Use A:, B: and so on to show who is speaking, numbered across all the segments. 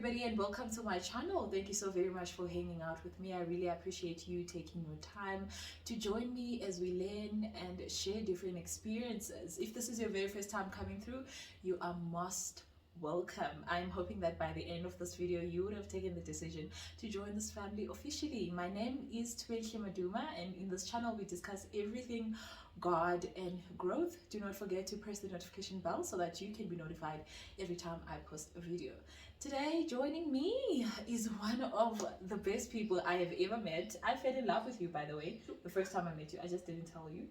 A: everybody, and welcome to my channel. Thank you so very much for hanging out with me. I really appreciate you taking your time to join me as we learn and share different experiences. If this is your very first time coming through, you are most welcome. I'm hoping that by the end of this video you would have taken the decision to join this family officially. My name is Kgomotso, and in this channel we discuss everything God and growth. Do not forget to press the notification bell so that you can be notified every time I post a video. Today joining me is one of the best people I have ever met. I fell in love with you, by the way, the first time I met you. I just didn't tell you.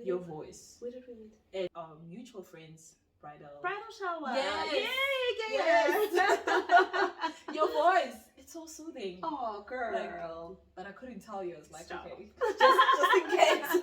A: Your voice.
B: Where did we meet?
A: And our mutual friends. Bridal
B: shower.
A: Yes.
B: Yes.
A: Your voice. It's so soothing.
B: Oh, girl.
A: But I couldn't tell you. I was like,
B: Stop.
A: okay, just in case.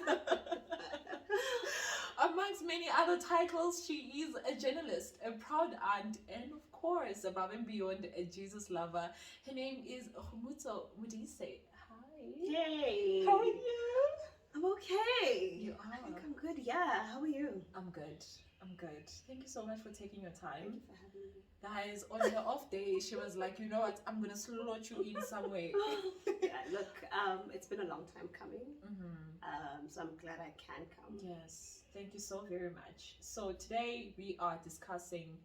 A: Amongst many other titles, she is a journalist, a proud aunt, and of course, above and beyond, a Jesus lover. Her name is Kgomotso Modise. Hi.
B: Yay.
A: How are you?
B: I'm okay.
A: You are.
B: I think I'm good. Yeah. How are you?
A: I'm good. I'm good. Thank you so much for taking your time.
B: Thank you for having me.
A: Guys, on her off day, she was like, you know what? I'm gonna slot you in some way.
B: Yeah, look, it's been a long time coming.
A: Mm-hmm.
B: So I'm glad I can come.
A: Yes, thank you so very much. So today we are discussing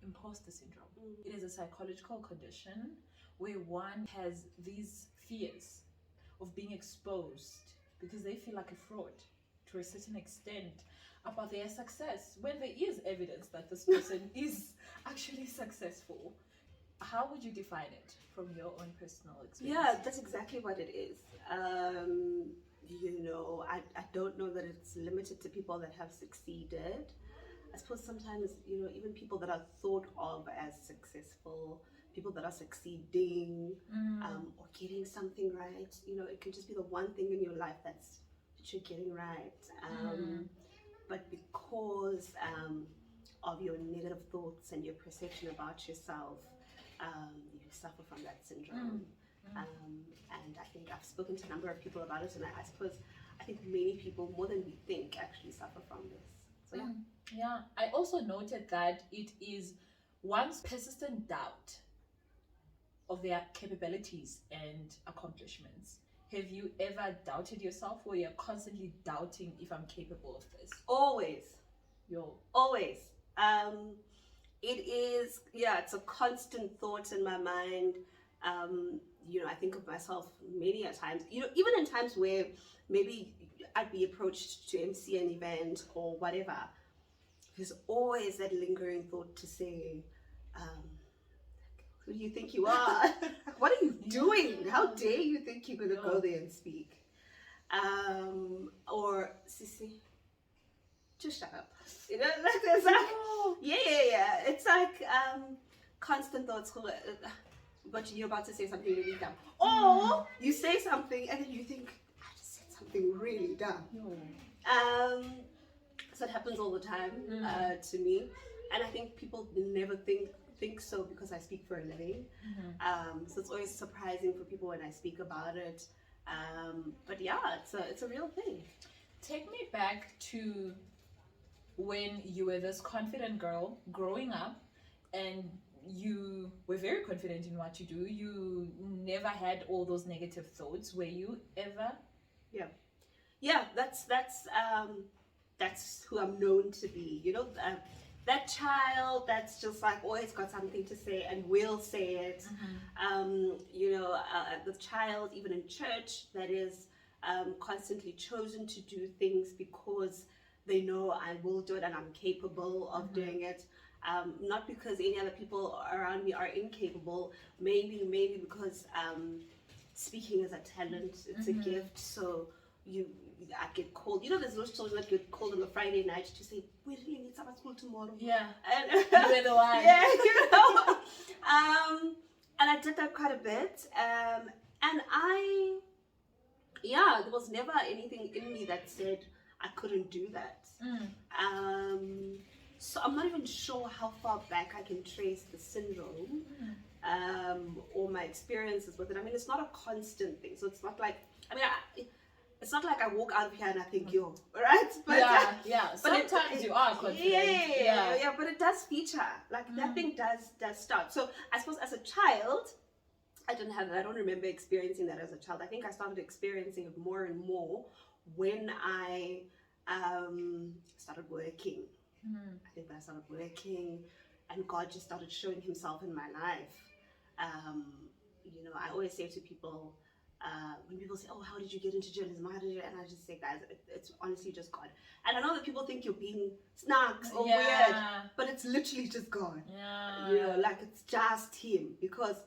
A: imposter syndrome. It is a psychological condition where one has these fears of being exposed because they feel like a fraud to a certain extent about their success when there is evidence that this person is actually successful. How would you define it from your own personal experience?
B: Yeah, that's exactly what it is. I don't know that it's limited to people that have succeeded. I suppose sometimes, even people that are thought of as successful, people that are succeeding, or getting something right, it can just be the one thing in your life that you're getting right. But because of your negative thoughts and your perception about yourself, you suffer from that syndrome. And I think I've spoken to a number of people about it, and I think many people, more than we think, actually suffer from this. So yeah.
A: Yeah, I also noted that it is one's persistent doubt of their capabilities and accomplishments. Have you ever doubted yourself, or you're constantly doubting if I'm capable of this?
B: Always.
A: Always.
B: It is, it's a constant thought in my mind. I think of myself many a times, even in times where maybe I'd be approached to MC an event or whatever. There's always that lingering thought to say, who do you think you are? What are you doing? How dare you think you're going to go there and speak? Or, Sissy, just shut up. It's like, yeah. It's like constant thoughts. But you're about to say something really dumb. Or you say something and then you think, I just said something really dumb. So it happens all the time to me. And I think people never think so because I speak for a living. So it's always surprising for people when I speak about it. But yeah, it's a real thing.
A: Take me back to when you were this confident girl growing up, and you were very confident in what you do. You never had all those negative thoughts. Were you ever?
B: Yeah. That's who I'm known to be. That child that's just like always got something to say and will say it. The child, even in church, that is constantly chosen to do things because they know I will do it and I'm capable of doing it. Not because any other people around me are incapable, maybe because speaking is a talent, it's a gift. So I get called. There's those children that get called on a Friday night to say, we really need some at school tomorrow.
A: Yeah,
B: and
A: you were the one.
B: Yeah, and I did that quite a bit. And there was never anything in me that said I couldn't do that. So I'm not even sure how far back I can trace the syndrome or my experiences with it. I mean, it's not a constant thing. So it's not like, it's not like I walk out of here and I think, right? But
A: yeah. Sometimes you are confident.
B: Yeah, but it does feature. Like that thing does start. So I suppose as a child, I don't remember experiencing that as a child. I think I started experiencing it more and more when I started working. I think when I started working and God just started showing himself in my life. You know, I always say to people, when people say, oh, how did you get into journalism? How did you? And I just say, guys, it's honestly just God. And I know that people think you're being snarks or weird, but it's literally just God.
A: Yeah.
B: You know, like it's just him, because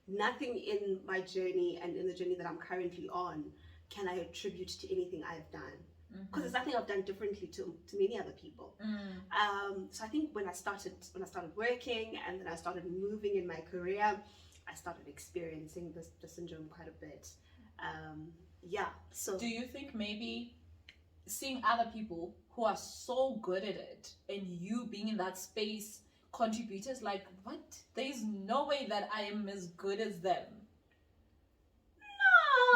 B: nothing in my journey and in the journey that I'm currently on can I attribute to anything I've done. Because there's nothing I've done differently to many other people. So I think when I started working and then I started moving in my career, I started experiencing the syndrome quite a bit. So
A: do you think maybe seeing other people who are so good at it and you being in that space contributors, like, what? There's no way that I am as good as them.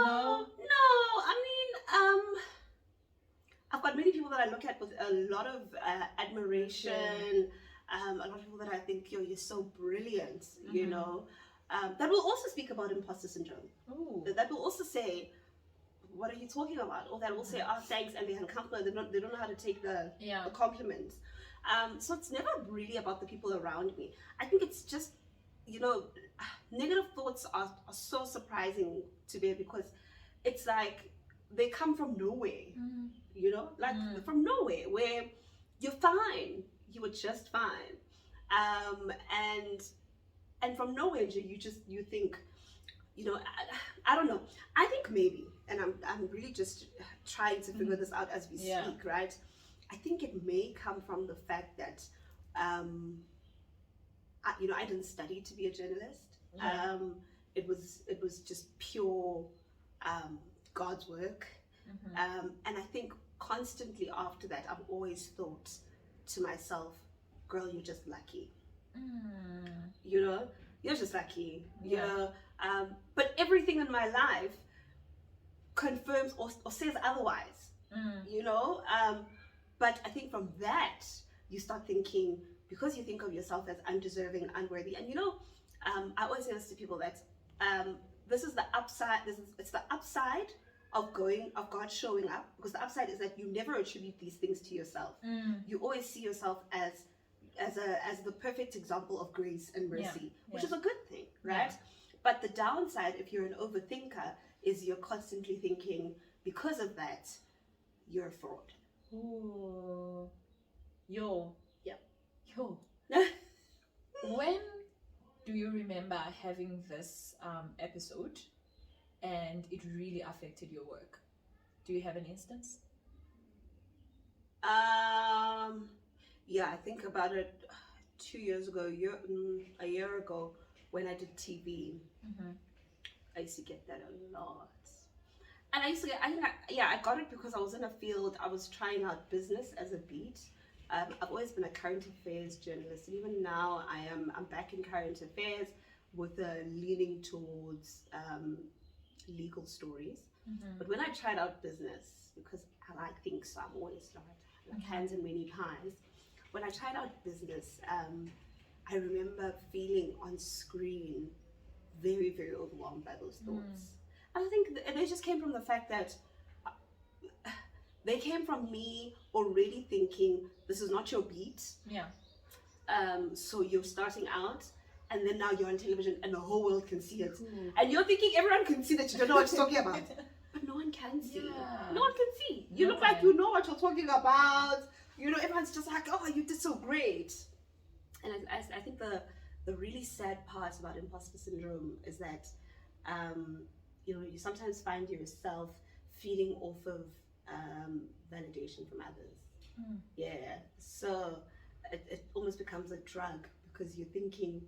B: No. I mean, I've got many people that I look at with a lot of admiration. A lot of people that I think, you're so brilliant, you know. That will also speak about imposter syndrome.
A: Ooh.
B: That will also say, what are you talking about? Or that will say, oh, thanks, and they're uncomfortable. They don't know how to take the compliments. So it's never really about the people around me. I think it's just, you know, negative thoughts are so surprising to me, because it's like they come from nowhere, you know, like from nowhere, where you're fine, you were just fine, and from nowhere you think, you know, I don't know. I think maybe, and I'm really just trying to figure this out as we speak, right? I think it may come from the fact that, you know, I didn't study to be a journalist. It was just pure God's work, and I think constantly after that, I've always thought to myself, "Girl, you're just lucky." You know, you're just lucky. You know, but everything in my life confirms or says otherwise. You know, but I think from that you start thinking, because you think of yourself as undeserving, unworthy, and you know, I always say this to people that this is the upside. It's the upside of God showing up, because the upside is that you never attribute these things to yourself. You always see yourself as the perfect example of grace and mercy, which is a good thing, right? But the downside, if you're an overthinker, is you're constantly thinking, because of that, you're a fraud.
A: Ooh. Yo.
B: Yeah.
A: When do you remember having this episode and it really affected your work? Do you have an instance?
B: Yeah, I think about it 2 years ago, a year ago, when I did TV. I used to get that a lot. And I got it because I was in a field, I was trying out business as a beat. I've always been a current affairs journalist, and even now I'm back in current affairs with a leaning towards legal stories. But when I tried out business, because I like things, so I'm always like hands in many pies. When I tried out business, I remember feeling on screen very, very overwhelmed by those thoughts. And I think they just came from the fact that they came from me already thinking, this is not your beat. So you're starting out, and then now you're on television and the whole world can see it. And you're thinking everyone can see that you don't know what you're talking about. But no one can see. No one can see. You look like you know what you're talking about. You know, everyone's just like, oh, you did so great. And I think the really sad part about imposter syndrome is that, you know, you sometimes find yourself feeding off of validation from others. So it almost becomes a drug, because you're thinking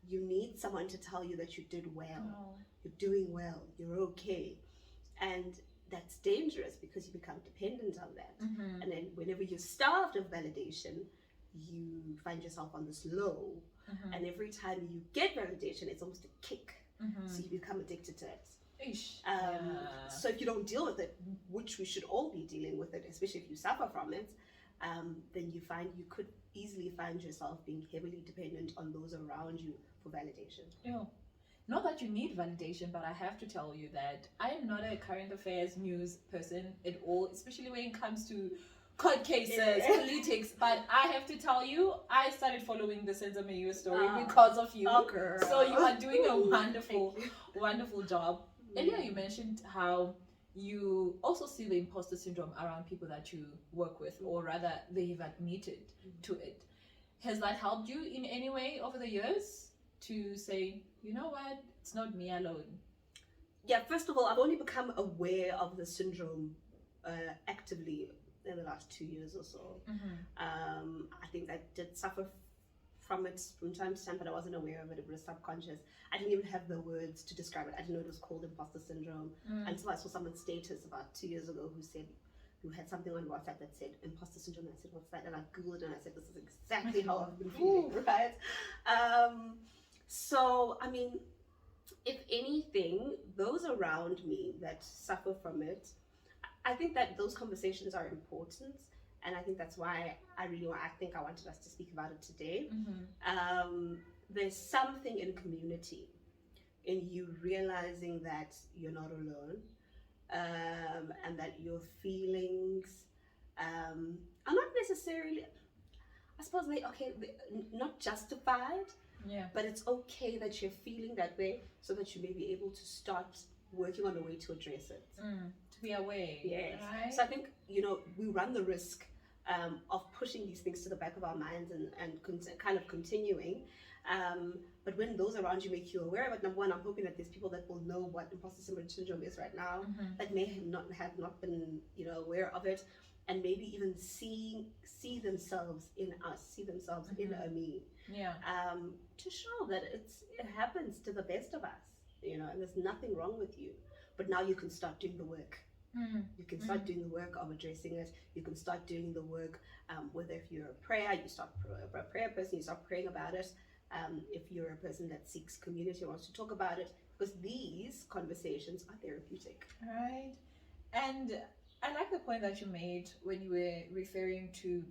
B: you need someone to tell you that you did well, you're doing well, you're okay, and that's dangerous because you become dependent on that. And then whenever you're starved of validation, you find yourself on this low, and every time you get validation, it's almost a kick, so you become addicted to it. So if you don't deal with it, which we should all be dealing with it, especially if you suffer from it, then you could easily find yourself being heavily dependent on those around you for validation.
A: Yeah. Not that you need validation, but I have to tell you that I am not a current affairs news person at all, especially when it comes to court cases, politics. But I have to tell you, I started following the Senza Mayo story because of you.
B: Oh, girl.
A: So you are doing a wonderful job. Earlier you mentioned how you also see the imposter syndrome around people that you work with, or rather they've admitted to it. Has that helped you in any way over the years to say, you know what, it's not me alone?
B: Yeah, first of all, I've only become aware of the syndrome actively in the last 2 years or so. I think I did suffer from it from time to time, but I wasn't aware of it. It was subconscious. I didn't even have the words to describe it. I didn't know it was called imposter syndrome until I saw someone's status about 2 years ago who had something on WhatsApp that said imposter syndrome. And I said, what's that? And I Googled and I said, this is exactly how I've been feeling, right? So, I mean, if anything, those around me that suffer from it, I think that those conversations are important. And I think that's why I wanted us to speak about it today. There's something in community, in you realizing that you're not alone, and that your feelings are not necessarily, I suppose they're not justified, but it's okay that you're feeling that way, so that you may be able to start working on a way to address it.
A: To be aware.
B: Yes.
A: Right?
B: So I think, we run the risk of pushing these things to the back of our minds and kind of continuing. But when those around you make you aware of it, number one, I'm hoping that there's people that will know what imposter syndrome is right now, that may have not been, aware of it, and maybe even see themselves in us, see themselves in a me.
A: Yeah.
B: To show that it happens to the best of us, and there's nothing wrong with you. But now you can start doing the work. You can start doing the work of addressing it. You can start doing the work, whether if you're a prayer person, you start praying about it. If you're a person that seeks community, wants to talk about it, because these conversations are therapeutic.
A: Right. And I like the point that you made when you were referring to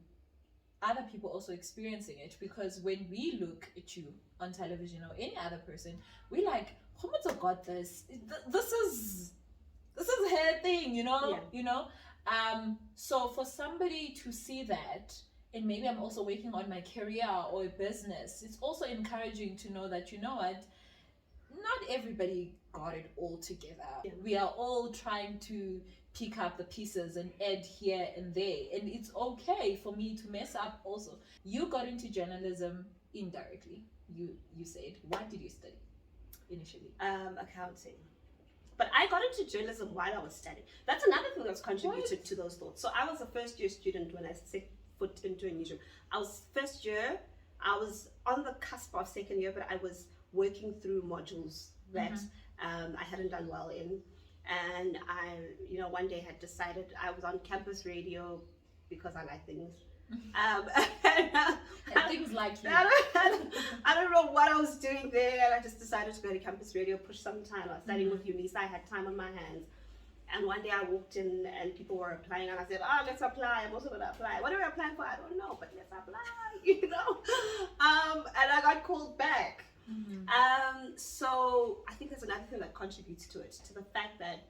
A: other people also experiencing it, because when we look at you on television or any other person, we like, Kgomotso got this. This is her thing, so for somebody to see that, and maybe I'm also working on my career or a business, it's also encouraging to know that, not everybody got it all together. We are all trying to pick up the pieces and add here and there, and it's okay for me to mess up also. You got into journalism indirectly, you said. What did you study initially?
B: Accounting. But I got into journalism while I was studying. That's another thing that's contributed to those thoughts. So I was a first year student when I set foot into a newsroom. I was first year, I was on the cusp of second year, but I was working through modules that I hadn't done well in. And I, one day had decided, I was on campus radio because I like things.
A: Things like you.
B: I don't know what I was doing there, and I just decided to go to campus radio, push some time. I was studying with Unisa, I had time on my hands. And one day I walked in and people were applying, and I said, let's apply. I'm also going to apply. What are we applying for? I don't know, but let's apply, and I got called back. So I think there's another thing that contributes to it, to the fact that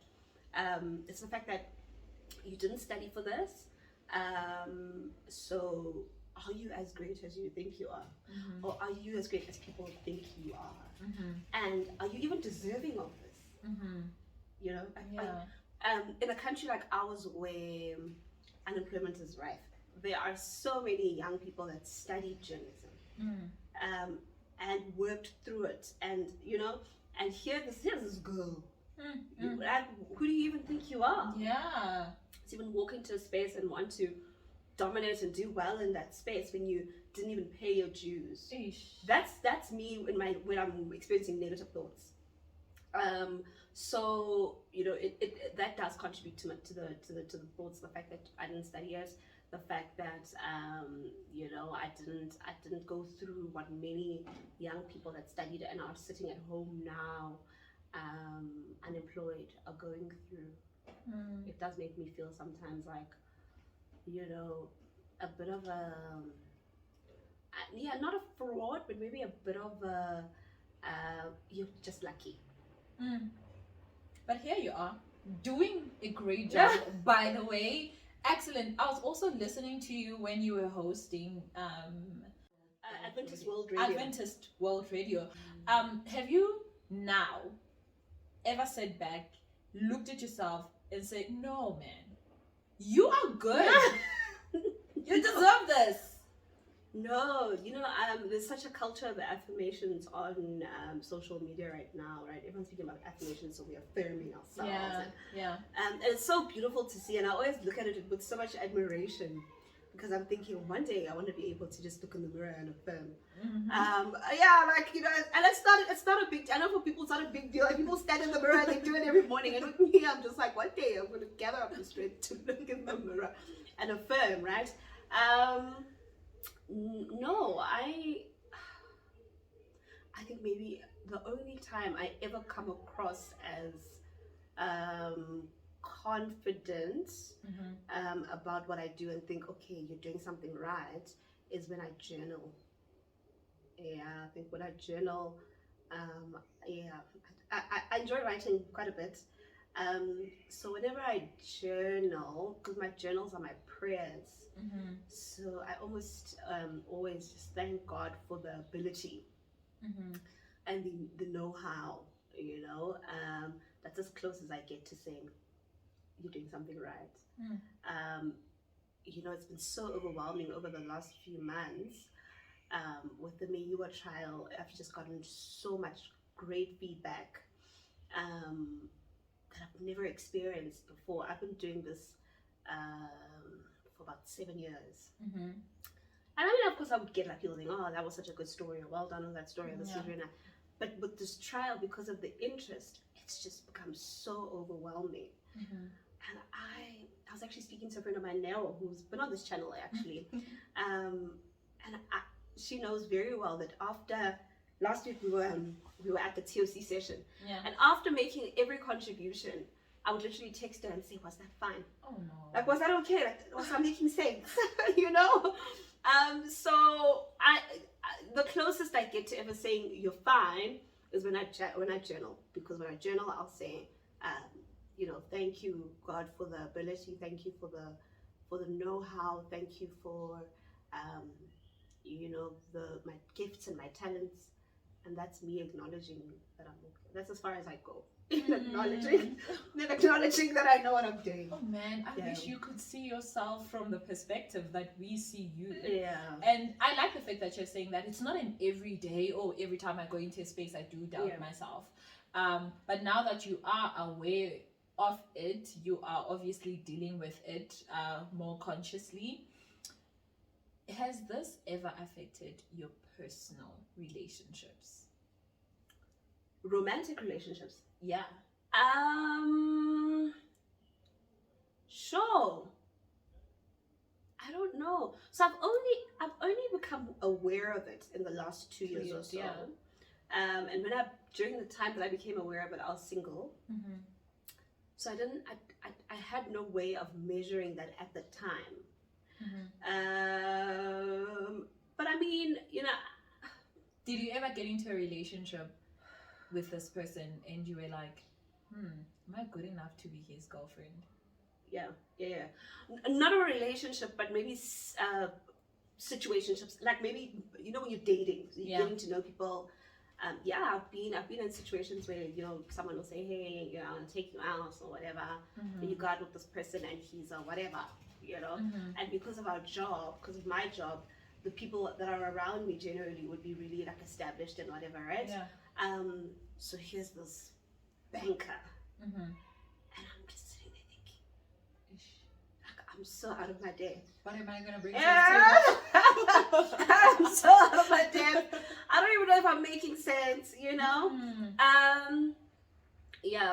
B: it's the fact that you didn't study for this. So are you as great as you think you are? Or are you as great as people think you are? And are you even deserving of this? In a country like ours where unemployment is rife, there are so many young people that studied journalism and worked through it, and and here's this girl. Who do you even think you are? To even walk into a space and want to dominate and do well in that space when you didn't even pay your dues. That's me when I'm experiencing negative thoughts. So that does contribute to the thoughts. The fact that I didn't study it, the fact that I didn't go through what many young people that studied and are sitting at home now, unemployed, are going through. It does make me feel sometimes like, a bit of a yeah, not a fraud, but maybe a bit of a you're just lucky.
A: Mm. But here you are, doing a great job, by the way. Excellent. I was also listening to you when you were hosting
B: Adventist World Radio.
A: Adventist World Radio. Have you now ever sat back, looked at yourself, and said, "No, man, you are good. You deserve this"?
B: No, there's such a culture of affirmations on social media right now, right? Everyone's speaking about affirmations, so we're affirming ourselves. And it's so beautiful to see, and I always look at it with so much admiration, because I'm thinking one day I want to be able to just look in the mirror and affirm. And it's not a big. I know for people it's not a big deal. Like, people stand in the mirror and they do it every morning, and with me, I'm just like, one day I'm going to gather up the strength to look in the mirror and affirm, right? No, I think maybe the only time I ever come across as confident about what I do and think, okay, you're doing something right, is when I journal. Yeah, I think when I journal, I enjoy writing quite a bit. So whenever I journal, because my journals are my prayers, so I almost always just thank God for the ability and the know-how, that's as close as I get to saying you're doing something right. It's been so overwhelming over the last few months with the Meiwa trial. I've just gotten so much great feedback that I've never experienced before. I've been doing this for about 7 years. And I mean, of course, I would get like people saying, "Oh, that was such a good story," or "Well done on that story," or "This is really nice." But with this trial, because of the interest, it's just become so overwhelming. And I was actually speaking to a friend of mine, Nero, who's been on this channel actually, and she knows very well that after last week we were at the TOC session, and after making every contribution, I would literally text her and say, "Was that fine?
A: Oh no!
B: Like, was that okay? Like, was I making sense?" So the closest I get to ever saying you're fine is when I journal, because when I journal, I'll say, thank you, God, for the ability. Thank you for the know-how. Thank you for my gifts and my talents, and that's me acknowledging that I'm okay. That's as far as I go. acknowledging that I know what I'm doing.
A: Oh man, I wish you could see yourself from the perspective that we see you.
B: Yeah.
A: And I like the fact that you're saying that it's not an everyday, every time I go into a space I do doubt myself. But now that you are aware of it, you are obviously dealing with it more consciously. Has this ever affected your personal relationships?
B: Romantic relationships?
A: Yeah.
B: Sure. I don't know. So I've only become aware of it in the last 2 years or so. And during the time that I became aware of it, I was single. So I had no way of measuring that at the time. But I mean,
A: did you ever get into a relationship with this person and you were like, am I good enough to be his girlfriend?
B: Yeah. Not a relationship, but maybe situationships. Like maybe, when you're dating, you're getting to know people. I've been in situations where, someone will say, "Hey, I want to take you out," or whatever. And you go out with this person and he's a whatever, And because of my job, the people that are around me generally would be really like established and whatever, right? So here's this banker, and I'm just sitting there thinking, like, I'm so out of my depth.
A: What am I gonna bring to the table?
B: I'm so out of my depth. I don't even know if I'm making sense,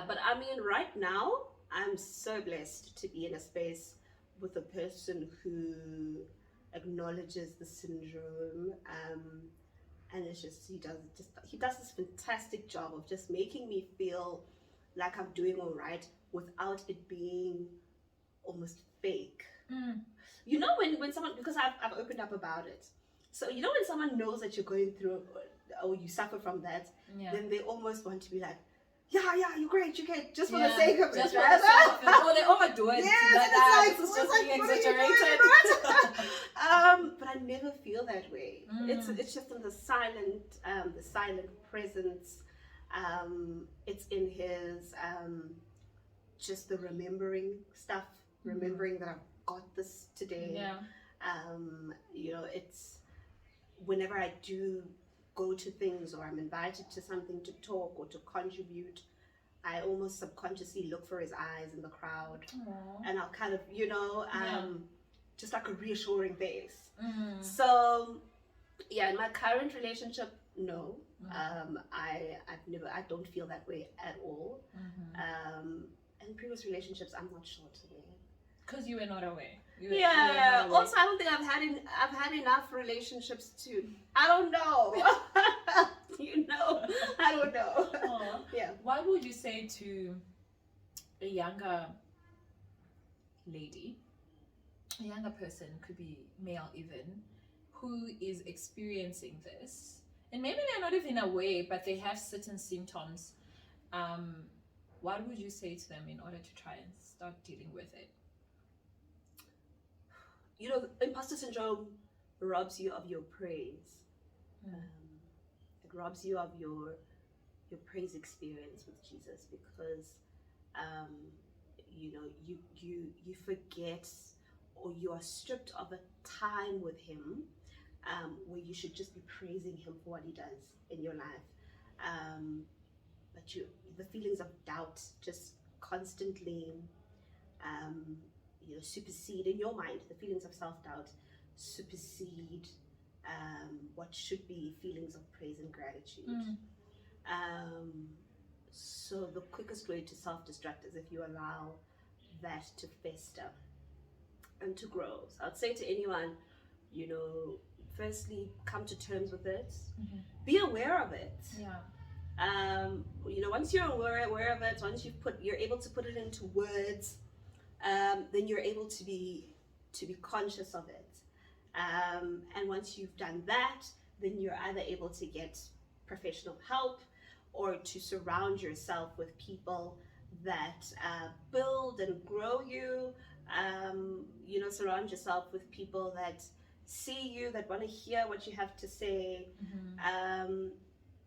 B: But I mean, right now, I'm so blessed to be in a space with a person who acknowledges the syndrome, and it's just he does this fantastic job of just making me feel like I'm doing all right without it being almost fake. You know, when someone, because I've opened up about it. So, you know, when someone knows that you're going through or you suffer from that,
A: Yeah.
B: then they almost want to be like, yeah, you're great, just for
A: Yeah,
B: the sake of it.
A: just for
B: right?
A: the sake of it. Or they overdo it.
B: Yes,
A: Like,
B: it's
A: this is just
B: like,
A: being
B: what are you doing,
A: exaggerated.
B: but I never feel that way. It's just in the silent presence. It's in his just the remembering stuff, remembering that I've got this today.
A: Yeah.
B: You know, it's whenever I do go to things or I'm invited to something to talk or to contribute, I almost subconsciously look for his eyes in the crowd.
A: Aww.
B: And I'll kind of, you know, just like a reassuring face. So yeah, in my current relationship, no. I don't feel that way at all. In previous relationships, I'm not sure today.
A: Because you were not aware.
B: Also, I don't think I've had enough relationships to. I don't know. You know, I don't know. Yeah.
A: What would you say to a younger lady, a younger person, could be male even, who is experiencing this, and maybe they're not even aware, but they have certain symptoms? What would you say to them in order to try and start dealing with it?
B: You know, imposter syndrome robs you of your praise. It robs you of your praise experience with Jesus, because you know, you forget, or you are stripped of a time with him where you should just be praising him for what he does in your life. But the feelings of doubt just constantly you know, supersede in your mind. The feelings of self-doubt supersede what should be feelings of praise and gratitude. So the quickest way to self-destruct is if you allow that to fester and to grow. So I'd say to anyone, you know, firstly, come to terms with it. Be aware of it. You know, once you're aware of it, once you're able to put it into words, then you're able to be conscious of it. And once you've done that, then you're either able to get professional help or to surround yourself with people that build and grow you. You know, surround yourself with people that see you, that want to hear what you have to say.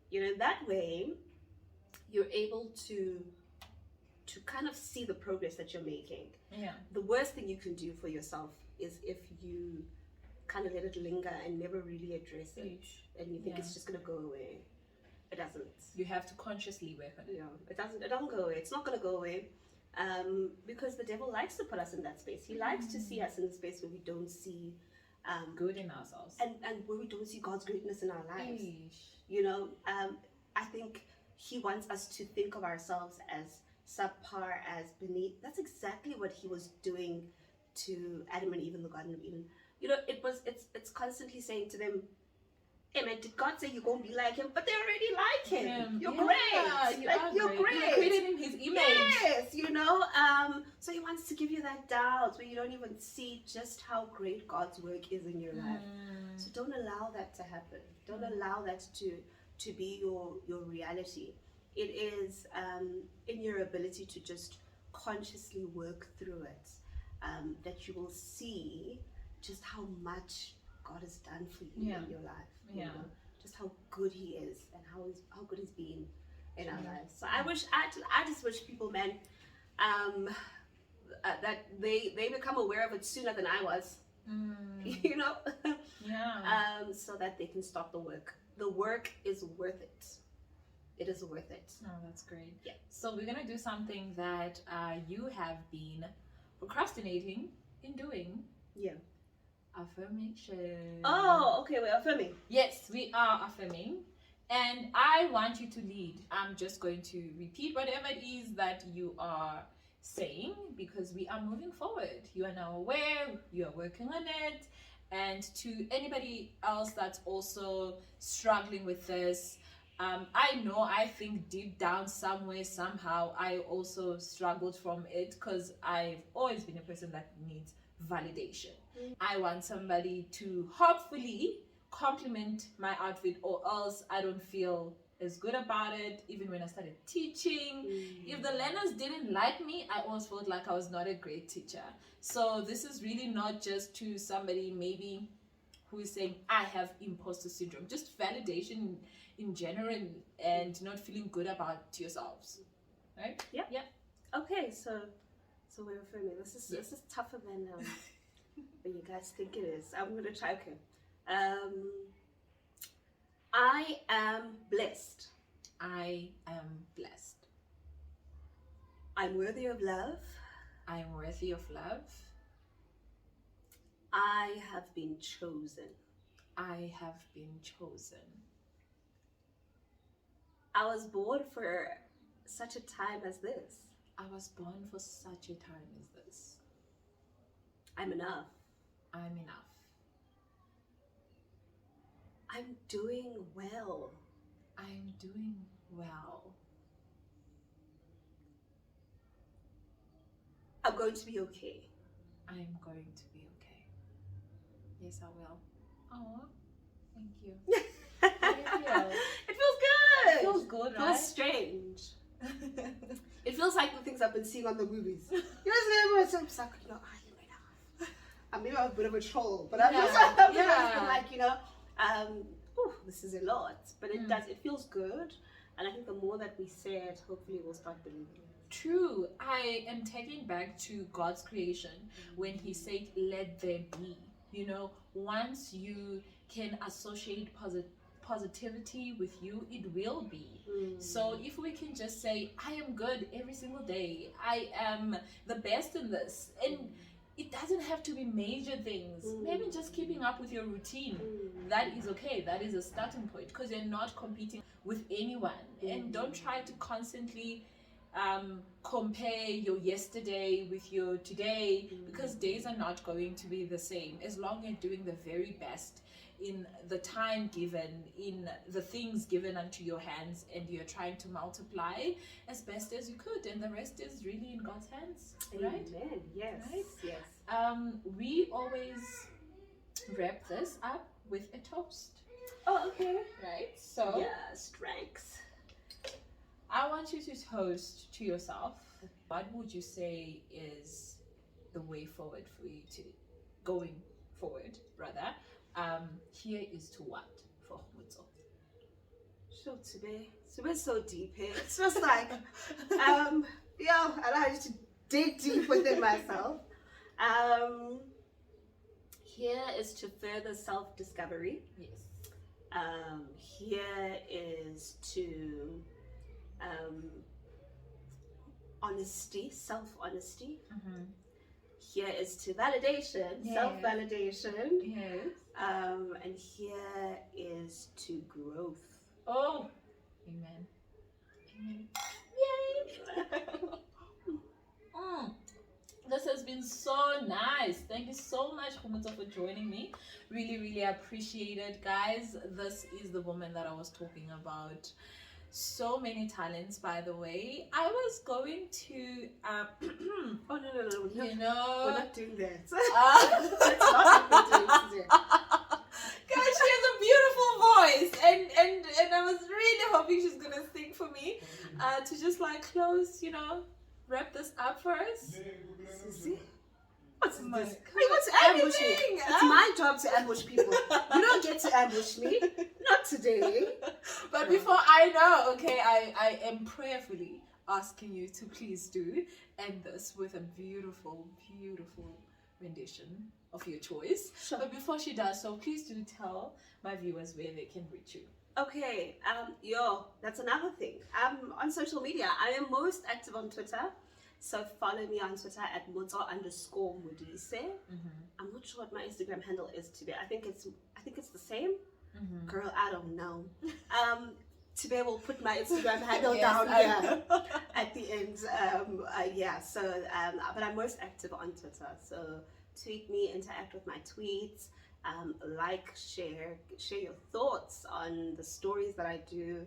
B: You know, that way you're able to kind of see the progress that you're making. The worst thing you can do for yourself is if you kind of let it linger and never really address it, and you think it's just going to go away. It doesn't.
A: You have to consciously work on it.
B: It doesn't go away. It's not going to go away, because the devil likes to put us in that space. He likes to see us in the space where we don't see
A: good in ourselves,
B: and where we don't see God's greatness in our lives. You know, I think he wants us to think of ourselves as subpar, as beneath. That's exactly what he was doing to Adam and Eve in the Garden of Eden. You know, it's constantly saying to them, hey man, did God say you're gonna be like him? But they already like him. You're great. You're great.
A: You're created in his image.
B: Yes, you know. So he wants to give you that doubt where you don't even see just how great God's work is in your life. So don't allow that to happen. Don't allow that to be your reality. It is in your ability to just consciously work through it that you will see just how much God has done for you in your life. You know, just how good he is and how good he's been in our lives. So I just wish people, man, that they become aware of it sooner than I was. You know, so that they can start the work. The work is worth it. It is worth it.
A: Oh, that's great.
B: Yeah.
A: So we're gonna do something that you have been procrastinating in doing.
B: Yeah.
A: Affirmation.
B: Oh, okay, we're affirming.
A: Yes, we are affirming. And I want you to lead. I'm just going to repeat whatever it is that you are saying, because we are moving forward. You are now aware, you are working on it. And to anybody else that's also struggling with this, I think deep down somewhere, somehow, I also struggled from it, because I've always been a person that needs validation. I want somebody to hopefully compliment my outfit, or else I don't feel as good about it. Even when I started teaching, if the learners didn't like me, I always felt like I was not a great teacher. So this is really not just to somebody maybe who is saying I have imposter syndrome, just validation in general, and not feeling good about yourselves, right?
B: Yeah.
A: Yeah.
B: Okay, so we're filming. This is tougher than you guys think it is. I'm gonna try. Okay. I am blessed.
A: I am blessed.
B: I'm worthy of love.
A: I am worthy of love.
B: I have been chosen.
A: I have been chosen.
B: I was born for such a time as this.
A: I was born for such a time as this.
B: I'm enough.
A: I'm enough.
B: I'm doing well.
A: I'm doing well.
B: I'm going to be okay.
A: I'm going to be okay. Yes, I will. Oh, thank you. How do you feel?
B: It feels good.
A: It feels good,
B: It
A: right?
B: feels strange. It feels like the things I've been seeing on the movies. You know, everyone's so like, you know, I'm enough. I mean, I'm a bit of a troll, but I've just been like, you know, this is a lot. But it does, it feels good. And I think the more that we say it, hopefully we'll start believing it.
A: True. I am taking back to God's creation when He said, "Let there be." You know, once you can associate positivity with you, it will be. So if we can just say, I am good every single day, I am the best in this, and it doesn't have to be major things. Maybe just keeping up with your routine, that is okay. That is a starting point, because you're not competing with anyone. And don't try to constantly compare your yesterday with your today, because days are not going to be the same. As long as you're doing the very best in the time given, in the things given unto your hands, and you're trying to multiply as best as you could, and the rest is really in God's hands, right?
B: Amen. Yes.
A: Right?
B: Yes.
A: We always wrap this up with a toast.
B: Oh, okay.
A: Right? So
B: Yeah, strengths.
A: I want you to toast to yourself. What would you say is the way forward for you to going forward, rather? Here is to what for Kgomotso?
B: Sure, Tube's so deep here. It's just like, I like to dig deep within myself. Here is to further self-discovery.
A: Yes.
B: Here is to honesty, self-honesty. Here is to validation, self-validation.
A: Yes.
B: And here is to growth.
A: Oh, amen. Amen. Yay! This has been so nice. Thank you so much, Kgomotso, for joining me. Really, really appreciate it, guys. This is the woman that I was talking about. So many talents, by the way. I was going to
B: Oh no,
A: you know,
B: we're not doing that. That's not what we're doing today.
A: Guys, she has a beautiful voice, and I was really hoping she's gonna sing for me. To just like close, you know, wrap this up for us.
B: See? What's
A: My
B: this?
A: God.
B: You want to ambush me?
A: Anything,
B: It's my job to ambush people. You don't get to ambush me. Not today.
A: But before I know, okay, I am prayerfully asking you to please do end this with a beautiful, beautiful rendition of your choice.
B: Sure.
A: But before she does so, please do tell my viewers where they can reach you.
B: Okay, that's another thing. On social media, I am most active on Twitter. So follow me on Twitter at @Kgomotso_Modise. I'm not sure what my Instagram handle is today. I think it's the same. Girl, I don't know. Today we'll put my Instagram handle down here at the end. But I'm most active on Twitter. So tweet me, interact with my tweets, like, share your thoughts on the stories that I do.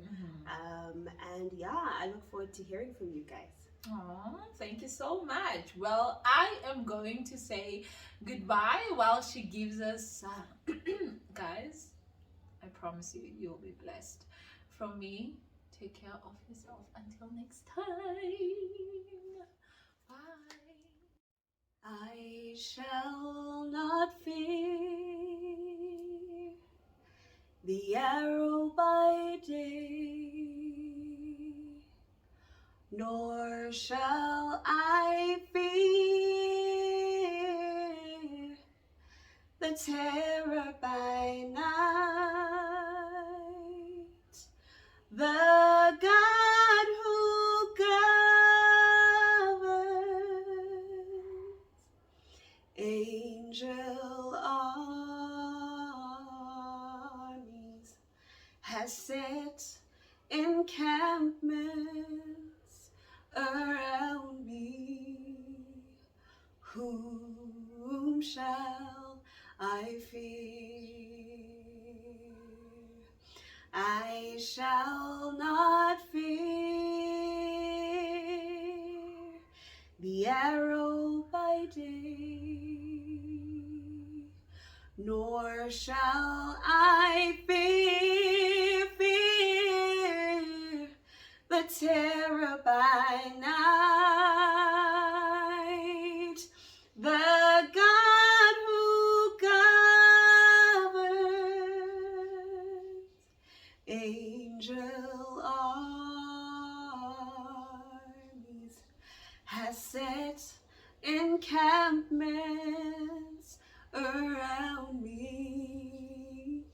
B: And yeah, I look forward to hearing from you guys.
A: Oh, thank you so much. Well, I am going to say goodbye while she gives us, guys, I promise you, you'll be blessed. From me, take care of yourself. Until next time. Bye.
B: I shall not fear the arrow by day, nor shall I fear the terror by night. The God who governs angel armies has set encampments around me. Whom shall I fear? I shall not fear the arrow by day, nor shall I fear the terror by night. The God who governs angel armies has set encampments around me.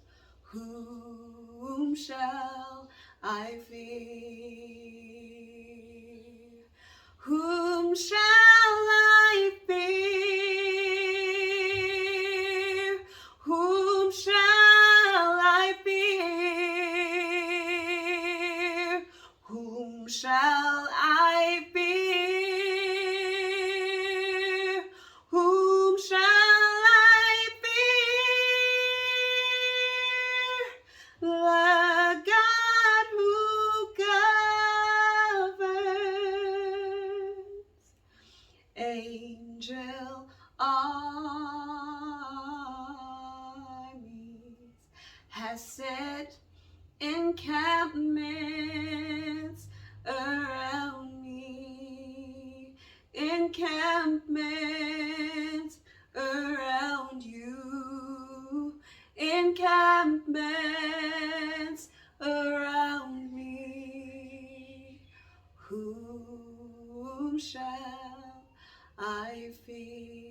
B: Whom shall I fear? Whom shall I fear? Whom shall I fear? Whom shall I fear? Whom shall I fear? The God who governs angel armies has set encampments around me, encampments around you, encampments around me. Whom shall I fear?